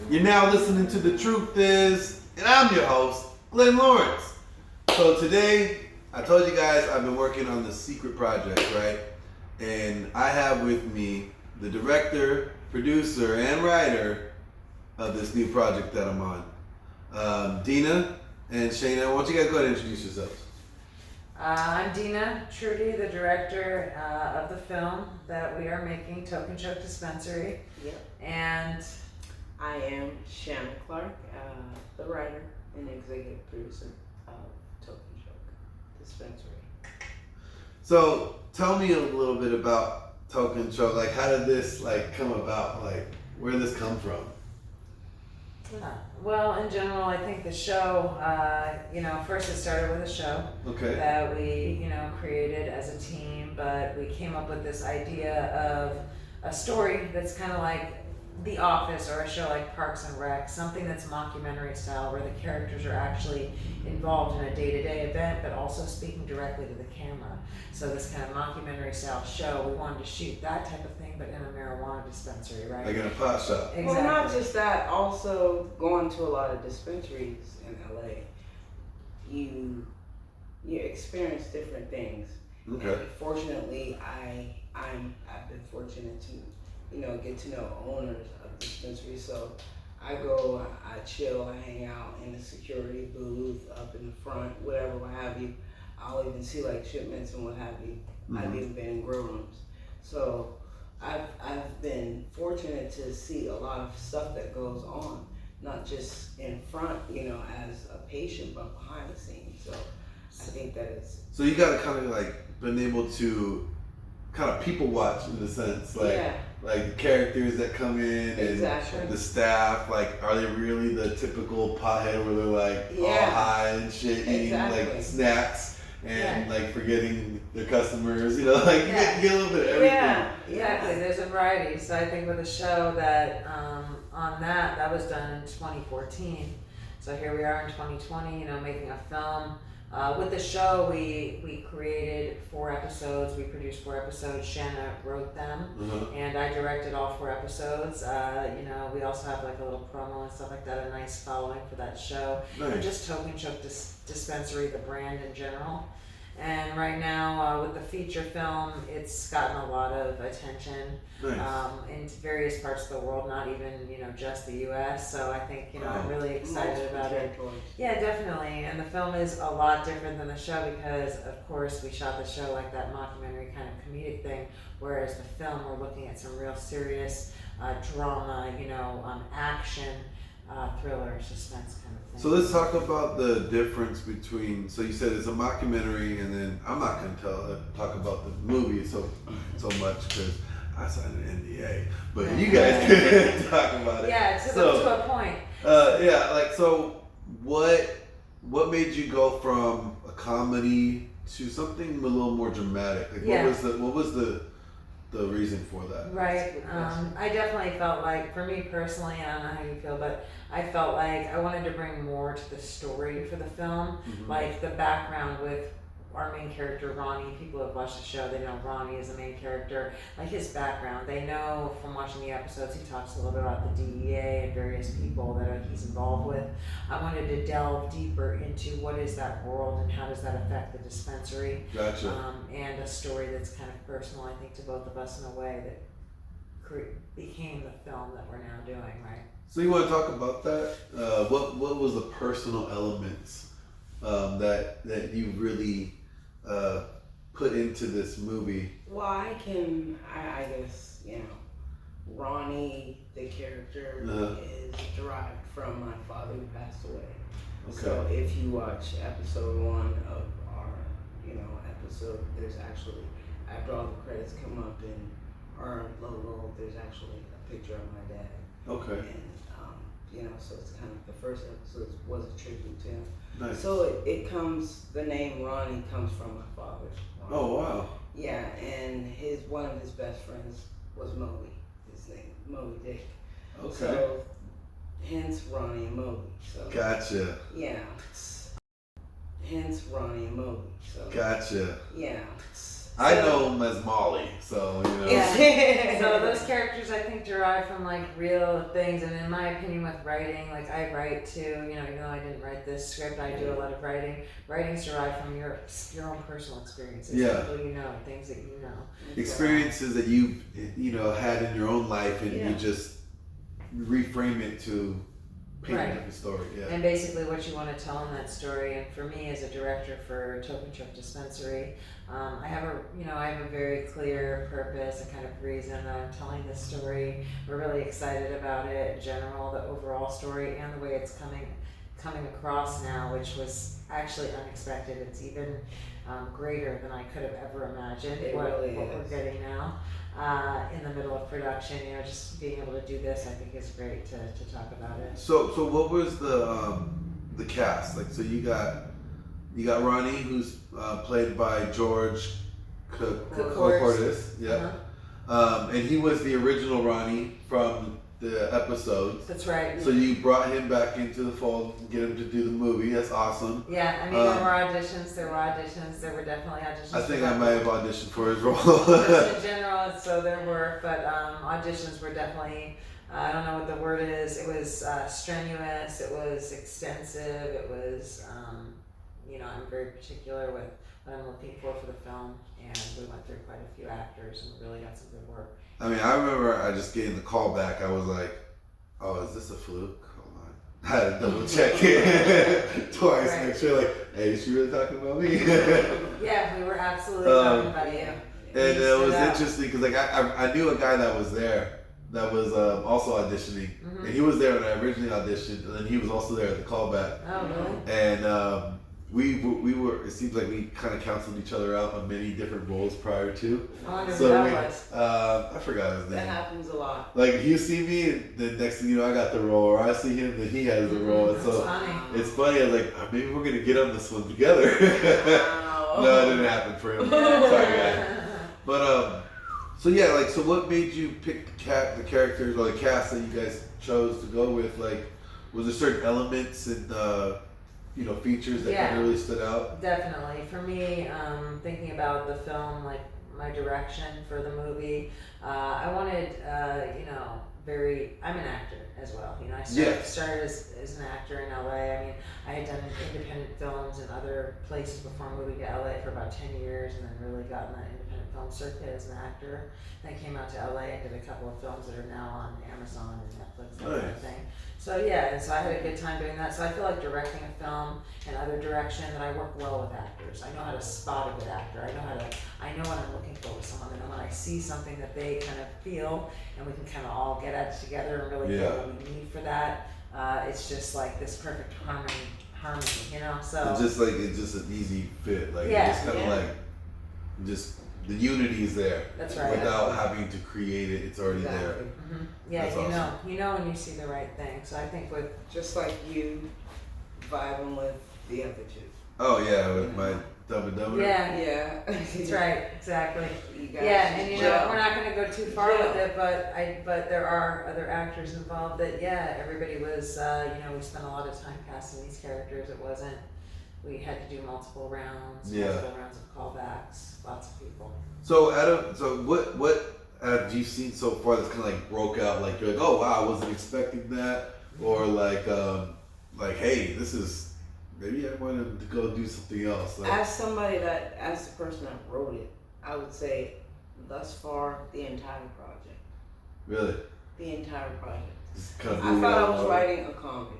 You're now listening to The Truth Is, and I'm your host, Glenn Lawrence. So today, I told you guys I've been working on this secret project, right? And I have with me the director, producer, and writer of this new project that I'm on. Deena and Shanna, why don't you guys go ahead and introduce yourselves? I'm Deena, Trudy, the director of the film that we are making, Toke Dispensary. Yep. And I am Shanna Clark, the writer and executive producer of Toke Dispensary. So tell me a little bit about Toke. Like, how did this come about? Like, where did this come from? Well, in general, I think the show, first it started with a show that we, created as a team, but we came up with this idea of a story that's kind of like The Office or a show like Parks and Rec, something that's mockumentary style where the characters are actually involved in a day-to-day event, but also speaking directly to the camera. So this kind of mockumentary style show, we wanted to shoot that type of thing, but in a marijuana dispensary, right? Like in a pot shop. Exactly. Well, not just that, also going to a lot of dispensaries in LA, you experience different things. Okay. And fortunately, I've been fortunate to get to know owners of dispensaries. So I go, I chill, I hang out in the security booth, up in the front, whatever, what have you. I'll even see like shipments and what have you. Mm-hmm. I've even been in grow rooms. So I've been fortunate to see a lot of stuff that goes on, not just in front, as a patient, but behind the scenes. So I think that it's. So you gotta kind of been able to kind of people watch in a sense, like the characters that come in and Exactly. the staff. Like, are they really the typical pothead where they're all high and shit, eating Exactly. snacks and forgetting their customers? You get a little bit of everything. Yeah, Exactly, there's a variety. So I think with a show that on that was done in 2014. So here we are in 2020, making a film. With the show, we created 4 episodes. We produced 4 episodes. Shanna wrote them, and I directed all 4 episodes. We also have a little promo and stuff like that, a nice following for that show. Nice. And just Toke Dispensary, the brand in general. And right now, with the feature film, it's gotten a lot of attention in various parts of the world, not even, just the U.S. So I think, I'm really excited about it. Yeah, definitely. And the film is a lot different than the show because, of course, we shot the show like that mockumentary kind of comedic thing, whereas the film, we're looking at some real serious drama, action, thriller, suspense kind of thing. So let's talk about the difference between. So you said it's a mockumentary, and then I'm not going to talk about the movie so much because I signed an NDA. But you guys can talk about it. Yeah, to a point. So what made you go from a comedy to something a little more dramatic? What was the reason for that? Right. I definitely felt like, for me personally, I don't know how you feel, but I felt like I wanted to bring more to the story for the film, like the background with our main character, Ronnie. People who have watched the show, they know Ronnie is the main character, like his background. They know from watching the episodes, he talks a little bit about the DEA and various people that he's involved with. I wanted to delve deeper into what is that world and how does that affect the dispensary. Gotcha. And a story that's kind of personal, I think, to both of us in a way that became the film that we're now doing, right? So you want to talk about that? What was the personal elements that you really put into this movie? Well, I guess, Ronnie, the character, is derived from my father who passed away. Okay. So if you watch episode 1 of our, episode, there's actually, after all the credits come up in our logo, there's actually a picture of my dad. Okay. And, so it's kind of, the first episode was a tribute to him. Nice. So the name Ronnie comes from my father. Oh, wow. Yeah, and one of his best friends was Moby. His name, Moby Dick. Okay. So, hence Ronnie and Moby. So. Gotcha. Yeah. Hence Ronnie and Moby. So. Gotcha. Yeah. I know him as Molly, so you know. Yeah. So those characters I think derive from like real things, and in my opinion, with writing, like I write too. You know, even though I didn't write this script, I do a lot of writing. Writings derive from your own personal experiences. Yeah. People you know, things that you know. Experiences that you've had in your own life, and you just reframe it to paint a different story. Yeah. And basically what you want to tell in that story, and for me as a director for Toke Dispensary, I have a very clear purpose, a kind of reason that I'm telling this story. We're really excited about it in general, the overall story and the way it's coming across now, which was actually unexpected. It's even greater than I could have ever imagined. What we're getting now. In the middle of production, just being able to do this, I think is great to talk about it. So what was the cast like? So you got Ronnie, who's played by George Cordes, yeah, and he was the original Ronnie from the episodes. That's right. So you brought him back into the fold, get him to do the movie. That's awesome. Yeah, I mean there were auditions. There were definitely auditions. I think I might have auditioned for his role. Just in general, so there were, but auditions were definitely. I don't know what the word is. It was strenuous. It was extensive. It was, I'm very particular with what I'm looking for the film, and we went through quite a few actors and really got some good work. I mean, I remember I just getting the call back. I was like, "Oh, is this a fluke?" Hold on, I had to double check it twice, make sure, like, "Hey, is she really talking about me?" Yeah, we were absolutely talking about you. And it was interesting because, like, I knew a guy that was there that was also auditioning, and he was there when I originally auditioned, and then he was also there at the callback. Oh, really? And we were. It seems like we kind of counseled each other out on many different roles prior to. I wonder who that was. I forgot his name. That happens a lot. Like he'll see me, and then next thing you know, I got the role, or I see him, then he has the role. And so it's funny. I was like, oh, maybe we're gonna get on this one together. Wow. No, it didn't happen for him. Sorry, guys. But so what made you pick the characters or the cast that you guys chose to go with? Like, was there certain elements and features that kind of really stood out? Definitely. For me, thinking about the film, like my direction for the movie, I wanted, I'm an actor as well. I started as an actor in LA. I mean, I had done independent films in other places before moving to LA for about 10 years, and then really got in that independent film circuit as an actor. Then I came out to LA and did a couple of films that are now on Amazon and Netflix, that kind of thing. So yeah, and so I had a good time doing that. So I feel like directing a film and other direction, that I work well with actors. I know how to spot a good actor. I know what I'm looking for with someone, and then when I see something that they kind of feel, and we can kind of all get at it together and really get what we need for that, it's just like this perfect harmony, So It's just an easy fit. Like it's kind of like just the unity is there. That's right. Without having to create it, it's already there. Mm-hmm. Yeah, That's awesome. you know when you see the right thing. So I think with just like you vibing with the other two. Oh yeah, with my Dumb and Dumber. Yeah, that's right, exactly. You guys we're not going to go too far with it, but there are other actors involved that everybody was we spent a lot of time casting these characters. It wasn't. We had to do multiple rounds of callbacks, lots of people. So Adam, what have you seen so far that's kind of like broke out? Like you're like, oh wow, I wasn't expecting that, or like hey, this is maybe I wanted to go do something else. Like, as the person that wrote it, I would say thus far the entire project. Really? The entire project. I thought I was writing a comedy,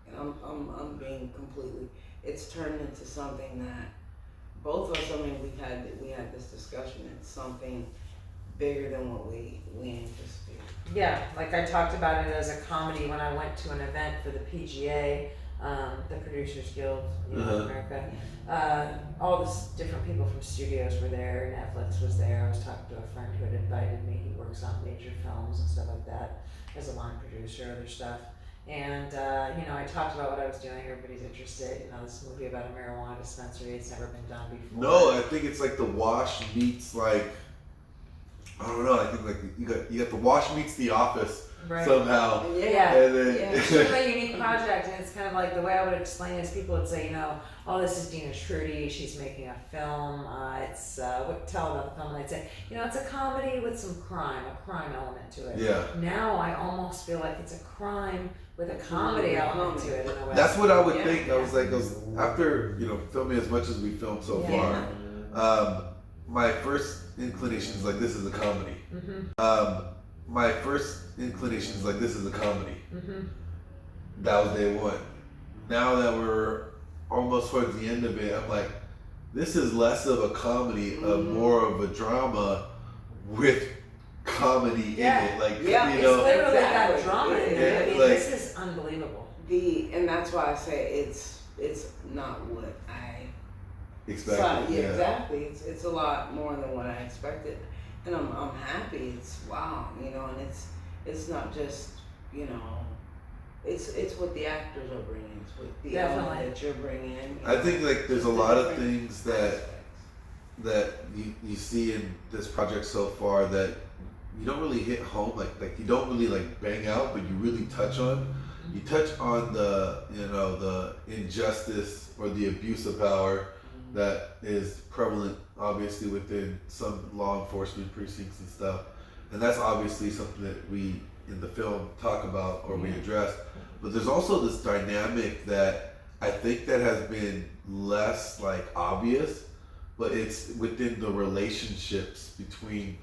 and I'm being completely. It's turned into something that both of us. I mean, we had this discussion. It's something bigger than what we anticipated. Yeah, like I talked about it as a comedy when I went to an event for the PGA, the Producers Guild, in America. All these different people from studios were there. Netflix was there. I was talking to a friend who had invited me. He works on major films and stuff like that as a line producer, other stuff. And I talked about what I was doing. Everybody's interested. This movie about a marijuana dispensary. It's never been done before. No, I think it's like the Wash meets like I don't know. I think like you got the Wash meets The Office somehow. Yeah. And then Extremely unique project. project, and it's kind of like the way I would explain it is people would say, oh, this is Deena Trudy, she's making a film, what tell about the film, and I'd say, it's a comedy with some a crime element to it. Yeah. Now I almost feel like it's a crime with a comedy element to it in a way. That's what I would think. I was like, after filming as much as we filmed so far, my first inclination is like, this is a comedy. My first inclination is like, this is a comedy. That was day one. Now that we're almost towards the end of it, I'm like, this is less of a comedy, more of a drama with comedy in it. Like, it's literally got drama in it. I mean, this is unbelievable. And that's why I say it's not what I expected. Exactly. It's a lot more than what I expected, and I'm happy. It's wow, and it's not just it's what the actors are bringing. It's what the element that you're bringing. I think like there's a lot of things that you see in this project so far that you don't really hit home. Like you don't really like bang out, but you really touch on. You touch on the injustice or the abuse of power that is prevalent, obviously, within some law enforcement precincts and stuff. And that's obviously something that we, in the film, talk about or we address. But there's also this dynamic that I think that has been less, obvious, but it's within the relationships between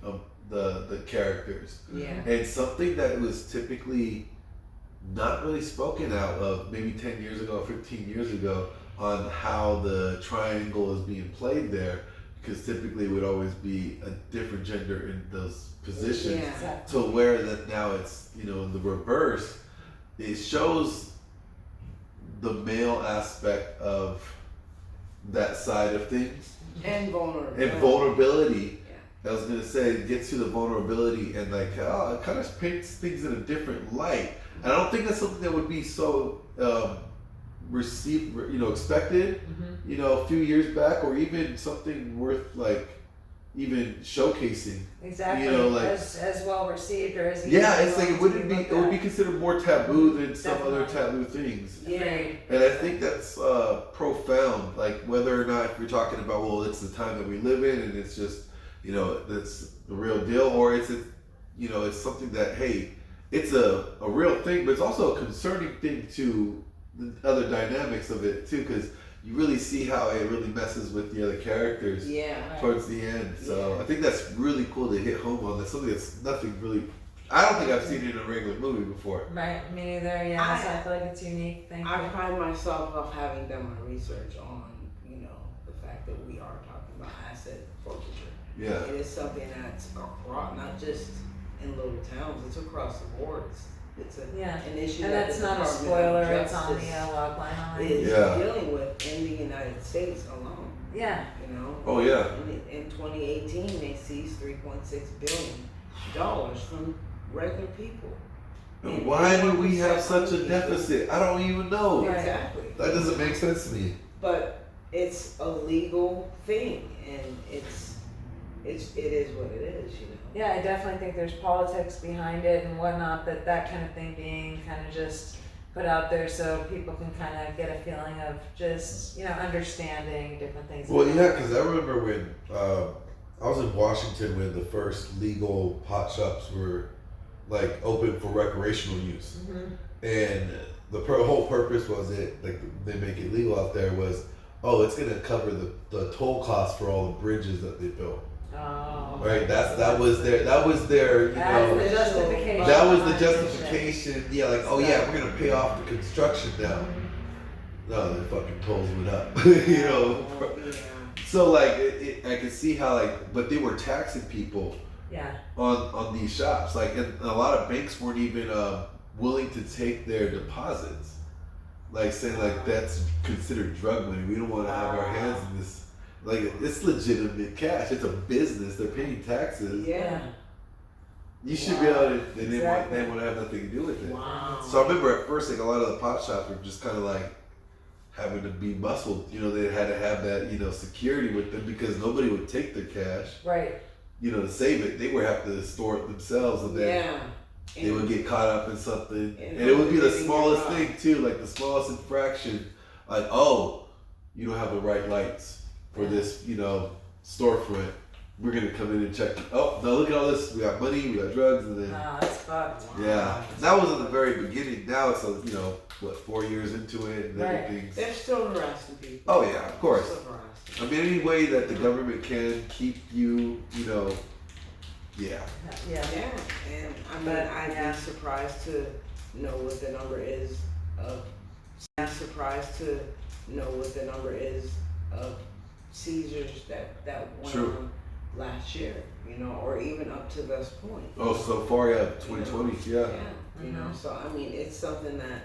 the characters. Yeah. And something that was typically not really spoken out of maybe 10 years ago, 15 years ago, on how the triangle is being played there, because typically it would always be a different gender in those positions. To where that now it's in the reverse. It shows the male aspect of that side of things and vulnerability. I was gonna say, it gets to the vulnerability and it kind of paints things in a different light. And I don't think that's something that would be so expected, a few years back, or even something worth even showcasing. Exactly. As well received or as it's like it would be considered more taboo than some other taboo things. Yeah. And I think that's profound. Like whether or not if you're talking about it's the time that we live in and it's just that's the real deal, or it's something that it's a real thing, but it's also a concerning thing to the other dynamics of it too, because you really see how it really messes with the other characters towards the end. So I think that's really cool to hit home on. That's something that's nothing really. I don't think I've seen it in a regular movie before. Right, me neither. Yeah, so I feel like it's unique. Thank you. I pride myself of having done my research on the fact that we are talking about asset forfeiture. Yeah, it is something that's across, not just in little towns. It's across the board. It's an issue, and that's not a spoiler. It's on the log line. Is dealing with in the United States alone. Yeah. Oh yeah. In 2018, they seized $3.6 billion from regular people. And why do we have such a deficit? I don't even know. Exactly. That doesn't make sense to me. But it's a legal thing, and it is what it is. Yeah, I definitely think there's politics behind it and whatnot, but that kind of thing being kind of just put out there so people can kind of get a feeling of just, understanding different things. Well, yeah, because I remember when I was in Washington when the first legal pot shops were open for recreational use. And the whole purpose was they make it legal out there was, it's going to cover the toll costs for all the bridges that they built. Oh. Right, that was their That was the justification. That was the justification. Yeah, we're gonna pay off the construction now. No, the fucking tolls went up. So I can see how but they were taxing people. Yeah. On these shops, and a lot of banks weren't even willing to take their deposits, saying that's considered drug money. We don't want to have our hands in this. It's legitimate cash. It's a business. They're paying taxes. Yeah. You should be able to. They want to have nothing to do with it. Wow. So I remember at first, a lot of the pot shops were just kind of having to be muscled. They had to have that security with them because nobody would take their cash. Right. To save it, they would have to store it themselves, and then they would get caught up in something, and And it would be the living smallest your thing too, like the smallest infraction, like, oh, you don't have the right lights for this, storefront. We're gonna come in and check. Oh, no, look at all this. We got money, we got drugs, and then That's fucked. yeah, that was in the very beginning. Now it's 4 years into it, and Right. everything's. They're still harassing people. Oh yeah, of course. Still harassing. I mean, any way that the government can keep you, yeah. Yeah. Yeah, and I mean, But, I'd yeah. be surprised to know what the number is of. I'm surprised to know what the number is of seizures that went True. on last year, or even up to this point. Oh, so far, yeah, 2020, yeah. Mhm. So I mean, it's something that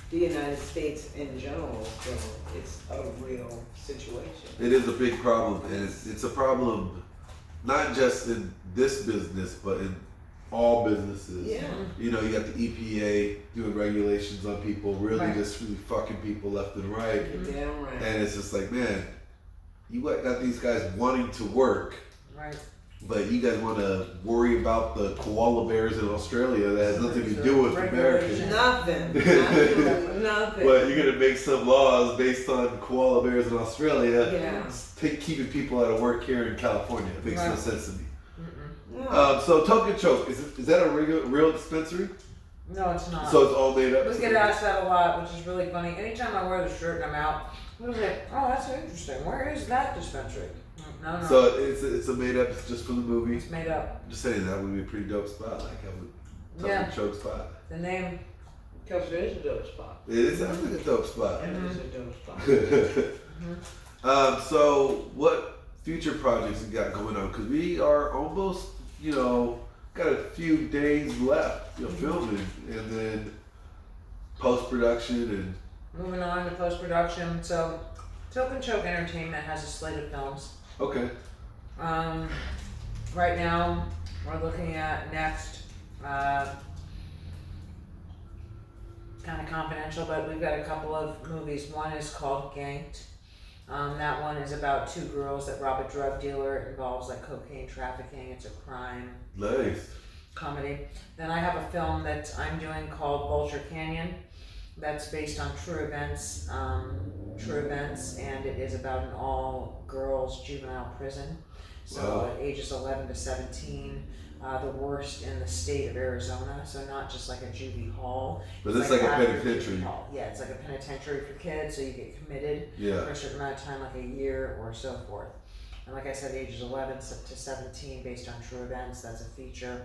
the United States in general, so it's a real situation. It is a big problem, and it's a problem not just in this business, but in all businesses. Yeah. You got the EPA doing regulations on people, really Right. just really fucking people left and right. You're damn right. And it's just like, man, you got these guys wanting to work, Right. but you guys want to worry about the koala bears in Australia that has nothing to do with Americans. Regulations. Nothing. Absolutely nothing. But you're gonna make some laws based on koala bears in Australia, Yeah. keeping people out of work here in California. It makes no Right. sense to me. No. So Toke and Choke, is that a real dispensary? No, it's not. So it's all made up. We get asked that a lot, which is really funny. Anytime I wear the shirt and I'm out, people say, "Oh, that's interesting. Where is that dispensary?" No. So it's a made up. It's just for the movie. It's made up. Just saying that would be a pretty dope spot. Like have a Toke and Choke spot. The name. Because it is a dope spot. It sounds like a dope spot. It is a dope spot. So what future projects you got going on? Because we are almost, got a few days left, filming, and then post production and. Moving on to post production. So, Toke and Choke Entertainment has a slate of films. Okay. Right now, we're looking at next. Kind of confidential, but we've got a couple of movies. One is called Ganked. That one is about two girls that rob a drug dealer. It involves like cocaine trafficking. It's a crime Nice. comedy. Then I have a film that I'm doing called Vulture Canyon. That's based on true events, and it is about an all-girls juvenile prison. So Wow. ages 11 to 17, the worst in the state of Arizona. So not just like a juvie hall. But it's like a after penitentiary. juvie hall. Yeah, it's like a penitentiary for kids. So you get committed Yeah. for a certain amount of time, like a year or so forth. And like I said, ages 11 to 17, based on true events. That's a feature.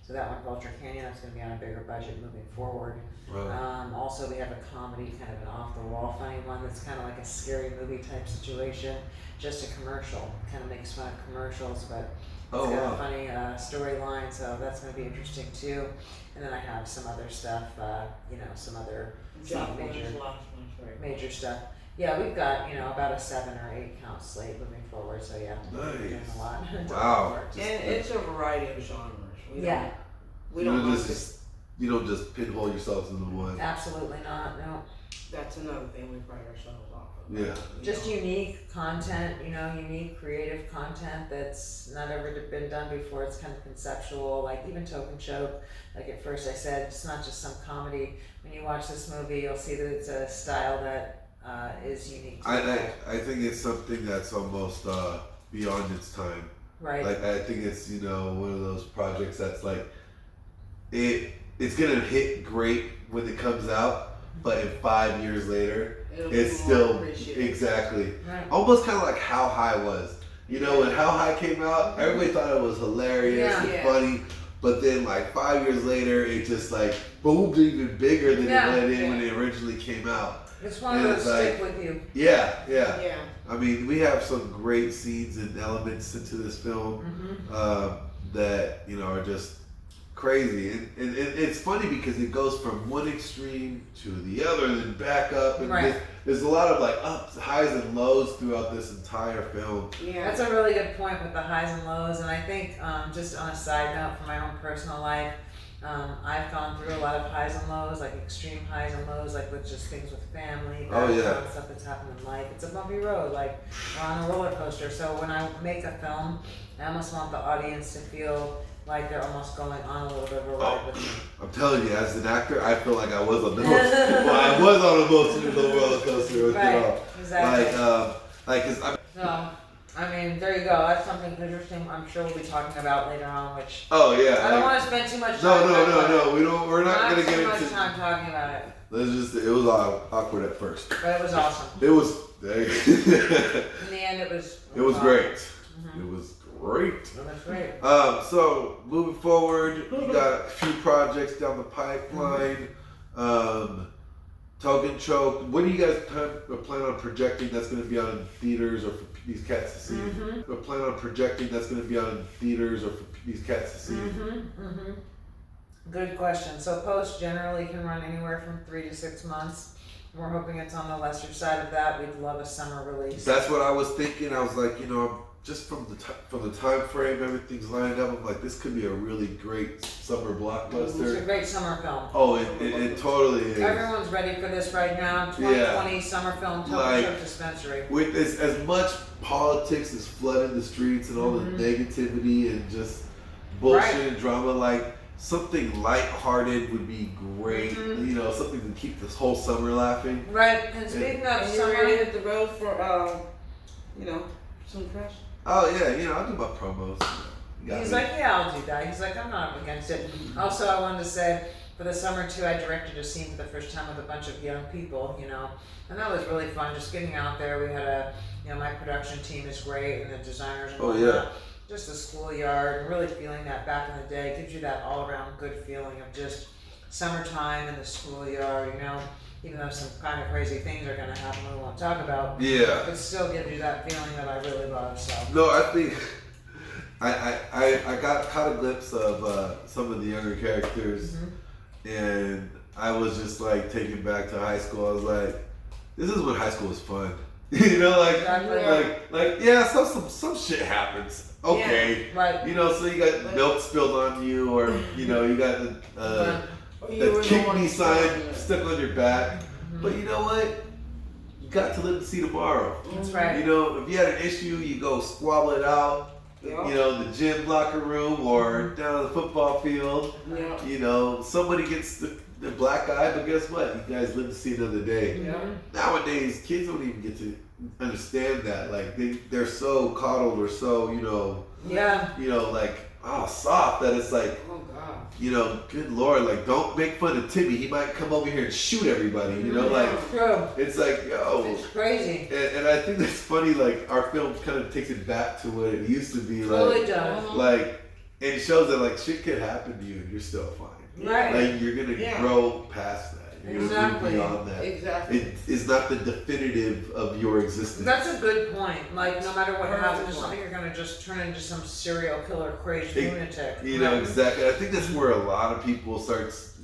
So that one, Vulture Canyon, that's going to be on a bigger budget moving forward. Wow. Also, we have a comedy, kind of an off-the-wall funny one that's kind of like a scary movie type situation. Just a commercial, kind of makes fun of commercials, but it's got a funny storyline, so that's going to be interesting too. And then I have some other stuff, some other major stuff. Yeah, we've got, about a 7 or 8 count slate moving forward, so yeah. We're doing Nice. a lot. Wow. And it's a variety of genres. We You don't don't have just pinhole yourselves into one. Absolutely not, no. That's another thing we pride ourselves off of. Yeah. Just unique content, unique creative content that's not ever been done before. It's kind of conceptual, like even Toke and Choke. Like at first I said, it's not just some comedy. When you watch this movie, you'll see that it's a style that is unique to I think it's something that's almost beyond its time. Right. Like I think it's one of those projects that's like it's gonna hit great when it comes out, but in 5 years later, It'll it's be more still appreciated. exactly Right. almost kind of like How High was. When How High came out, everybody thought it was hilarious and Yeah. funny, but then like 5 years later, it just like boomed even bigger than Yeah. it went in when it originally came out. It's one of And those it's like- stick with you. Yeah. Yeah. I mean, we have some great scenes and elements into this film that are just crazy, and it's funny because it goes from one extreme to the other, and then back up, and Right. there's a lot of like ups, highs, and lows throughout this entire film. Yeah. That's a really good point with the highs and lows, and I think just on a side note from my own personal life, I've gone through a lot of highs and lows, like extreme highs and lows, like with just things with family, background, stuff that's happened in life. It's a bumpy road, like we're on a roller coaster. So when I make a film, I almost want the audience to feel like they're almost going on a little bit of a ride with me. I'm telling you, as an actor, I feel like I was on the I was on a emotional roller coaster with Right, it all. exactly. So, I mean, there you go. That's something interesting. I'm sure we'll be talking about later on. Which oh yeah. I don't want to spend too much time. No. We're not gonna get too into. much time talking about it. It was awkward at first. But it was awesome. It was. In the end, it was. It was great. Mm-hmm. It was great. It was great. So moving forward, you got a few projects down the pipeline. Toke and Choke. What do you guys plan on projecting that's going to be on theaters or for these cats to see? Plan on projecting that's going to be on theaters or for these cats to see? Good question. So post generally can run anywhere from 3 to 6 months. We're hoping it's on the lesser side of that. We'd love a summer release. That's what I was thinking. I was like, just from the time frame, everything's lined up. I'm like, this could be a really great summer blockbuster. It's a great summer film. Oh, it totally is. Everyone's ready for this right now. 2020 summer film, Toke Dispensary. With as much politics is flooding the streets and all the negativity and just bullshit and drama, like something lighthearted would be great. Something to keep this whole summer laughing. Right. And speaking of summer, ready to hit the road for some fresh. Oh yeah, I'll do my promos. He's like, yeah, I'll do that. He's like, I'm not against it. Also, I wanted to say, for the summer too, I directed a scene for the first time with a bunch of young people, and that was really fun. Just getting out there. We had my production team is great, and the designers and whatnot. Just the schoolyard, and really feeling that back in the day gives you that all-around good feeling of just summertime in the schoolyard. Even though some kind of crazy things are going to happen we won't talk about. Yeah. It still gives you that feeling that I really love. So. No, I think I caught a glimpse of some of the younger characters, and I was just like taken back to high school. I was like, this is when high school was fun. Some shit happens. Okay. Yeah, right. So you got milk spilled on you, or you got the kick me sign stuck on your back. But you know what? You got to live to see tomorrow. That's right. If you had an issue, you go squabble it out. The gym locker room or down on the football field. Somebody gets the black eye, but guess what? You guys live to see another day. Nowadays, kids don't even get to understand that. Like they're so coddled or so soft that it's like, good Lord, like don't make fun of Timmy. He might come over here and shoot everybody. It's like, it's crazy. And I think that's funny. Like our film kind of takes it back to what it used to be. Like, really does. Like, and it shows that like shit could happen to you and you're still fine. Right. Like you're gonna grow past that. You're gonna move beyond that. Exactly. It is not the definitive of your existence. That's a good point. Like no matter what happens, it's not like you're gonna just turn into some serial killer, crazy lunatic. Exactly. I think that's where a lot of people starts,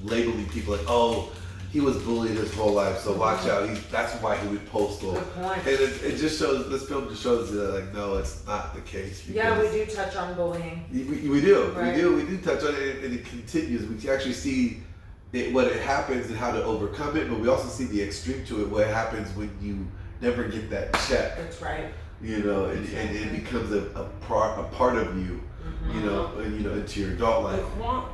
labeling people like, oh, he was bullied his whole life, so watch out. That's why he went postal. Good point. And it just shows. This film just shows that like, no, it's not the case. Yeah, we do touch on bullying. We do. Right. We do touch on it, and it continues. We actually see what it happens and how to overcome it, but we also see the extreme to it. What happens when you never get that check? That's right. And it becomes a part of you. Into your adult life.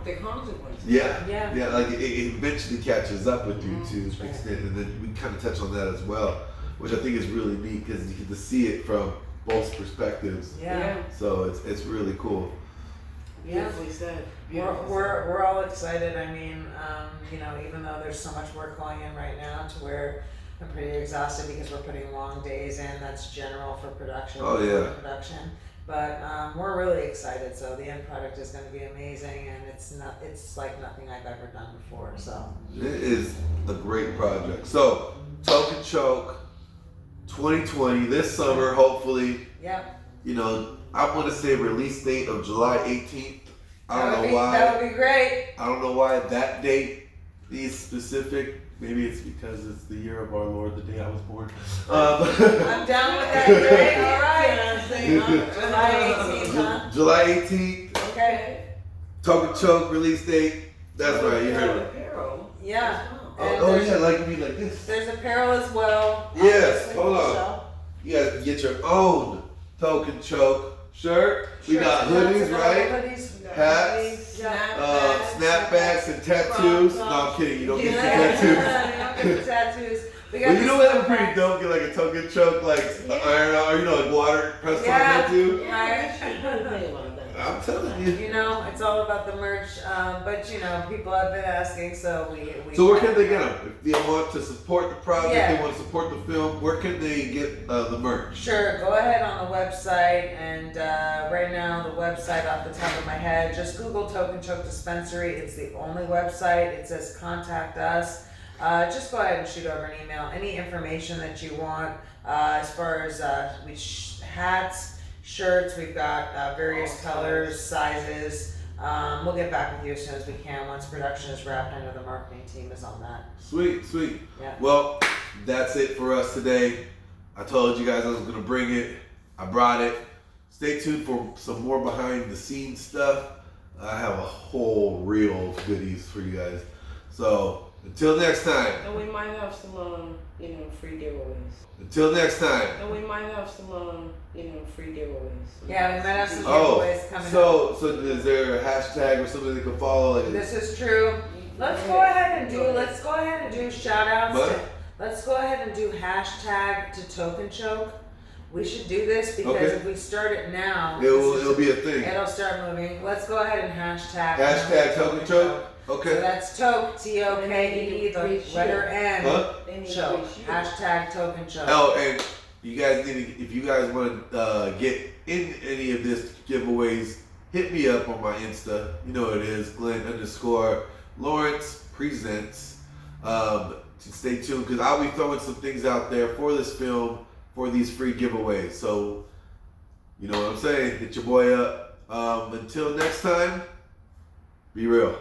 The consequences. Yeah. Like it eventually catches up with you to an extent, and then we kind of touch on that as well, which I think is really neat because you get to see it from both perspectives. Yeah. So it's really cool. Yeah. Beautifully said. We're all excited. I mean, even though there's so much work going in right now to where I'm pretty exhausted because we're putting long days in. That's general for production. Oh yeah. Production. But we're really excited. So the end product is going to be amazing, and it's like nothing I've ever done before. So it is a great project. So Toke and Choke, 2020 this summer, hopefully. Yep. I want to say release date of July 18th. I don't know why. That would be great. I don't know why that date is specific. Maybe it's because it's the year of our Lord, the day I was born. I'm down with that day. All right. July 18th, huh? July 18th. Okay. Toke and Choke release date. That's right. You heard it. Apparel. Yeah. Oh yeah, like me like this. There's apparel as well. Yes. Hold on. You guys can get your own Toke and Choke shirt. We got hoodies, right? Hoodies. Hats, snapbacks, and tattoos. No, I'm kidding. You don't get the tattoos. You don't get the tattoos. Well, you know what? I'm pretty dope. Get like a Toke choke, like iron, or you know, like water pressed on tattoo. I'm telling you. You know, it's all about the merch. But you know, people have been asking, so we. So where can they get them? If they want to support the project, they want to support the film. Where can they get the merch? Sure, go ahead on the website, and right now the website off the top of my head, just Google Toke and Choke Dispensary. It's the only website. It says contact us. Just go ahead and shoot over an email. Any information that you want, as far as hats, shirts, we've got various colors, sizes. We'll get back with you as soon as we can once production is wrapped. I know the marketing team is on that. Sweet, sweet. Yeah. Well, that's it for us today. I told you guys I was going to bring it. I brought it. Stay tuned for some more behind the scenes stuff. I have a whole reel of goodies for you guys. So until next time. And we might have some, free giveaways. Until next time. And we might have some, free giveaways. Yeah, we might have some giveaways coming up. So is there a hashtag or something they can follow? Like This is true. Let's go ahead and do shout outs. Let's go ahead and do hashtag to Toke and Choke. We should do this because if we start it now, it'll be a thing. It'll start moving. Let's go ahead and hashtag Toke and Choke. Okay. So that's Toke, T-O-K-E, the letter N, Choke. Hashtag Toke and Choke. Oh, and you guys need to, if you guys want to get in any of this giveaways, hit me up on my Insta. You know what it is, Glenn_Lawrence Presents. Stay tuned because I'll be throwing some things out there for this film for these free giveaways. So, you know what I'm saying? Hit your boy up. Until next time, be real.